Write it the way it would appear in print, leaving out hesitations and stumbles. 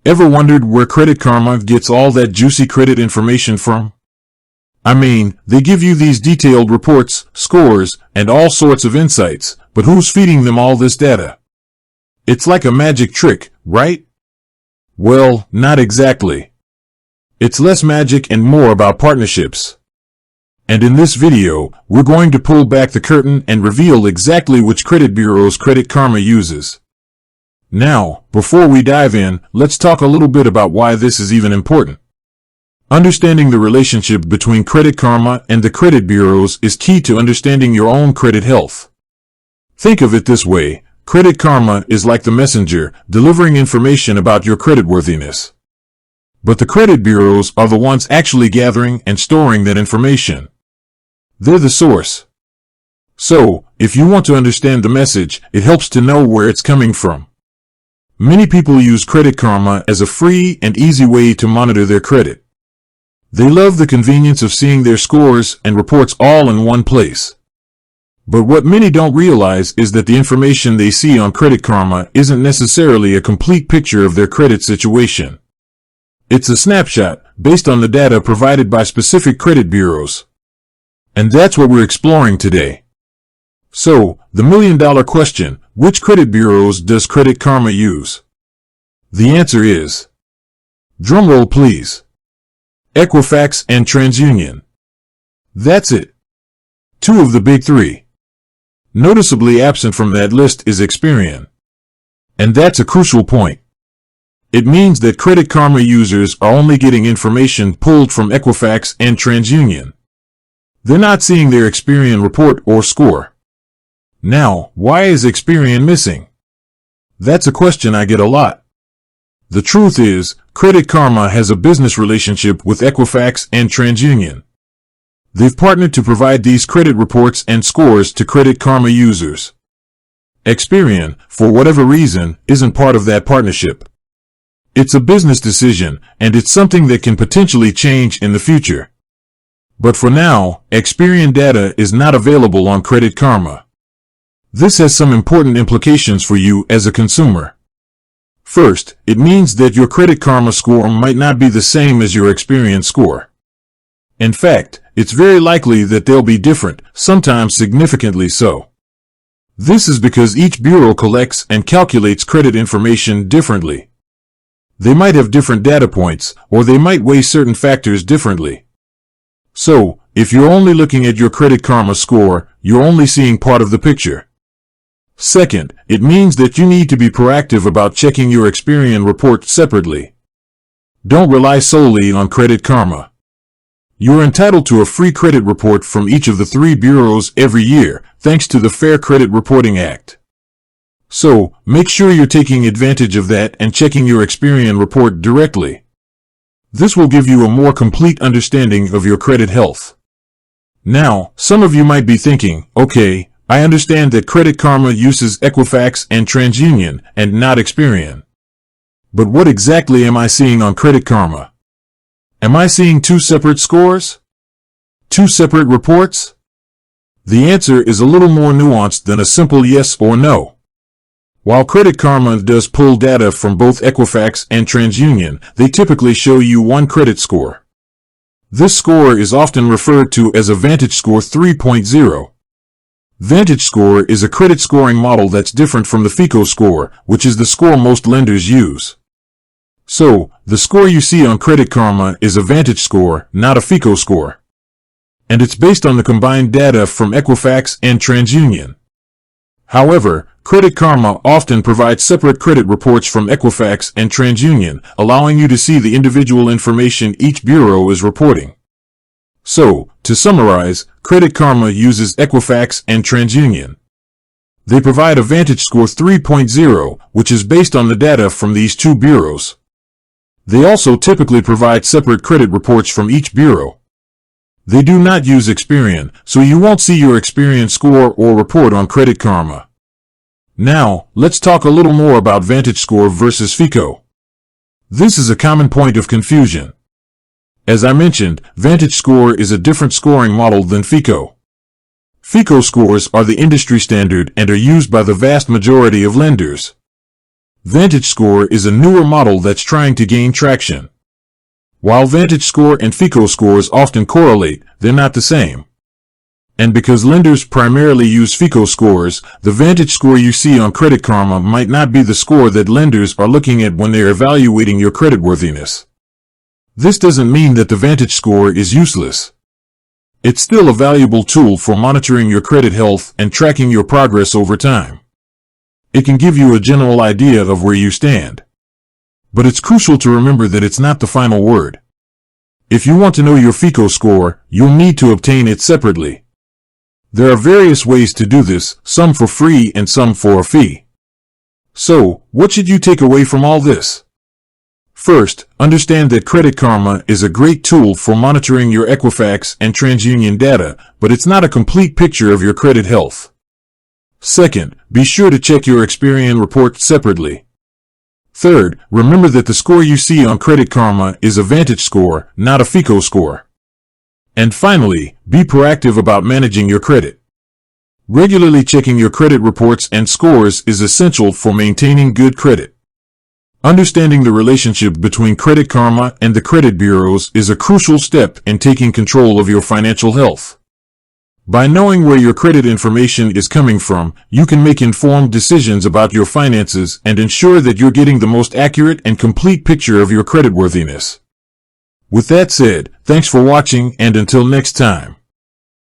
Ever wondered where Credit Karma gets all that juicy credit information from? I mean, they give you these detailed reports, scores, and all sorts of insights, but who's feeding them all this data? It's like a magic trick, right? Well, not exactly. It's less magic and more about partnerships. And in this video, we're going to pull back the curtain and reveal exactly which credit bureaus Credit Karma uses. Now, before we dive in, let's talk a little bit about why this is even important. Understanding the relationship between Credit Karma and the credit bureaus is key to understanding your own credit health. Think of it this way: Credit Karma is like the messenger, delivering information about your creditworthiness. But the credit bureaus are the ones actually gathering and storing that information. They're the source. So, if you want to understand the message, it helps to know where it's coming from. Many people use Credit Karma as a free and easy way to monitor their credit. They love the convenience of seeing their scores and reports all in one place. But what many don't realize is that the information they see on Credit Karma isn't necessarily a complete picture of their credit situation. It's a snapshot based on the data provided by specific credit bureaus. And that's what we're exploring today. So, the million-dollar question: which credit bureaus does Credit Karma use? The answer is, drumroll please, Equifax and TransUnion. That's it. Two of the big three. Noticeably absent from that list is Experian. And that's a crucial point. It means that Credit Karma users are only getting information pulled from Equifax and TransUnion. They're not seeing their Experian report or score. Now, why is Experian missing? That's a question I get a lot. The truth is, Credit Karma has a business relationship with Equifax and TransUnion. They've partnered to provide these credit reports and scores to Credit Karma users. Experian, for whatever reason, isn't part of that partnership. It's a business decision, and it's something that can potentially change in the future. But for now, Experian data is not available on Credit Karma. This has some important implications for you as a consumer. First, it means that your Credit Karma score might not be the same as your Experian score. In fact, it's very likely that they'll be different, sometimes significantly so. This is because each bureau collects and calculates credit information differently. They might have different data points, or they might weigh certain factors differently. So, if you're only looking at your Credit Karma score, you're only seeing part of the picture. Second, it means that you need to be proactive about checking your Experian report separately. Don't rely solely on Credit Karma. You're entitled to a free credit report from each of the three bureaus every year, thanks to the Fair Credit Reporting Act. So, make sure you're taking advantage of that and checking your Experian report directly. This will give you a more complete understanding of your credit health. Now, some of you might be thinking, okay, I understand that Credit Karma uses Equifax and TransUnion, and not Experian. But what exactly am I seeing on Credit Karma? Am I seeing two separate scores? Two separate reports? The answer is a little more nuanced than a simple yes or no. While Credit Karma does pull data from both Equifax and TransUnion, they typically show you one credit score. This score is often referred to as a VantageScore 3.0. VantageScore is a credit scoring model that's different from the FICO score, which is the score most lenders use. So, the score you see on Credit Karma is a VantageScore, not a FICO score. And it's based on the combined data from Equifax and TransUnion. However, Credit Karma often provides separate credit reports from Equifax and TransUnion, allowing you to see the individual information each bureau is reporting. So, to summarize, Credit Karma uses Equifax and TransUnion. They provide a VantageScore 3.0, which is based on the data from these two bureaus. They also typically provide separate credit reports from each bureau. They do not use Experian, so you won't see your Experian score or report on Credit Karma. Now, let's talk a little more about VantageScore versus FICO. This is a common point of confusion. As I mentioned, VantageScore is a different scoring model than FICO. FICO scores are the industry standard and are used by the vast majority of lenders. VantageScore is a newer model that's trying to gain traction. While VantageScore and FICO scores often correlate, they're not the same. And because lenders primarily use FICO scores, the VantageScore you see on Credit Karma might not be the score that lenders are looking at when they're evaluating your creditworthiness. This doesn't mean that the VantageScore is useless. It's still a valuable tool for monitoring your credit health and tracking your progress over time. It can give you a general idea of where you stand. But it's crucial to remember that it's not the final word. If you want to know your FICO score, you'll need to obtain it separately. There are various ways to do this, some for free and some for a fee. So, what should you take away from all this? First, understand that Credit Karma is a great tool for monitoring your Equifax and TransUnion data, but it's not a complete picture of your credit health. Second, be sure to check your Experian report separately. Third, remember that the score you see on Credit Karma is a VantageScore, not a FICO score. And finally, be proactive about managing your credit. Regularly checking your credit reports and scores is essential for maintaining good credit. Understanding the relationship between Credit Karma and the credit bureaus is a crucial step in taking control of your financial health. By knowing where your credit information is coming from, you can make informed decisions about your finances and ensure that you're getting the most accurate and complete picture of your creditworthiness. With that said, thanks for watching, and until next time.